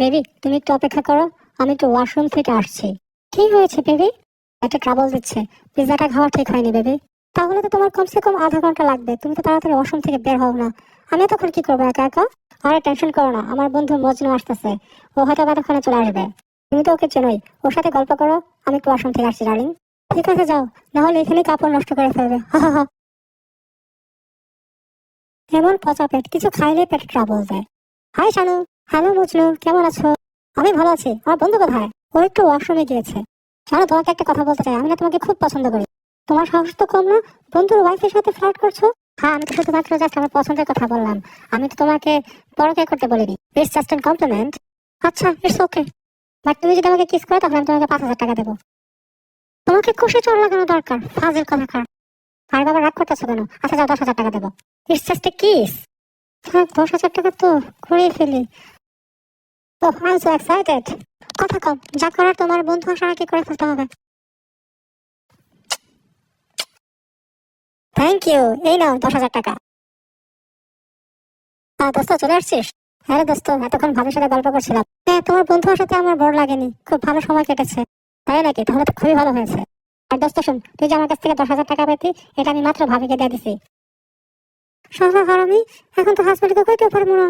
Baby তুমি একটু অপেক্ষা করো, আমি একটু ওয়াশরুম থেকে আসছি। কি হয়েছে বেবি? একটা ট্রাবল দিচ্ছে, পিৎজাটা খাওয়া ঠিক হয়নি বেবি। তাহলে তো তোমার কমসে কম আধা ঘন্টা লাগবে, তুমি তো তাড়াতাড়ি ওয়াশরুম থেকে বের হও না। আমি তখন কি করবো একা একা? আরে টেনশন করো না, আমার বন্ধু মজনু আসতেছে, ও হয়তো এতক্ষণে চলে আসবে। তুমি তো ওকে চেনোই, ওর সাথে গল্প করো, আমি একটু ওয়াশরুম থেকে আসছি ডার্লিং। ঠিক আছে যাও, নাহলে এখানে কাপড় নষ্ট করে ফেলবে। হা হা হা। এমন পচা পেট, কিছু খাইলে পেটে ট্রাবল দেয়। হাই শানু। হ্যালো মজনু, কেমন আছো? আমি ভালো আছি, আমার বন্ধু কোথায়? ও একটু ওয়াশরুমে গিয়েছে। শানু, তোমাকে একটা কথা বলতে চাই, আমি না তোমাকে খুব পছন্দ করি। তোমার সাহস তো কম না, বন্ধুর ওয়াইফের সাথে ফ্লার্ট করছো। হ্যাঁ, আমি তো শুধুমাত্র জাস্ট আমার পছন্দের কথা বললাম, আমি তো তোমাকে পরকে করতে বলিনি। It's just an compliment. আচ্ছা, ইটস ওকে। বাট তুমি যদি আমাকে কিস করো তাহলে আমি তোমাকে 5,000 টাকা দেবো। তোমাকে কষে চোর লাগানো দরকার, ফাজিল কথাকার। আর বাবা রাগ করতেছো কেন? আচ্ছা যাও, 10,000 টাকা দেবো। It's just a kiss. থাক, 10,000 টাকা তো করিয়ে ফেলি। তো আই এম সো এক্সাইটেড। কথা কম, যা করার তোমার বন্ধু আসার আগে করে ফেলতে হবে। থ্যাংক ইউ, এই নাও 10,000 টাকা। দোস্ত চলে আসছিস? হ্যাঁ রে দোস্ত, এতক্ষণ ভাবির সাথে গল্প করছিলাম। হ্যাঁ, তোমার বন্ধু আসাতে আমার বোর লাগেনি, খুব ভালো সময় কেটেছে। তাই নাকি? তাহলে তো খুবই ভালো হয়েছে। আর দোস্ত শোন, তুই যে আমার কাছ থেকে 10,000 টাকা পেতি, এটা আমি মাত্র ভাবিকে দিয়ে দিছি। শালা হারামি, এখন তো হাসপাতালে কইতে পারবো না।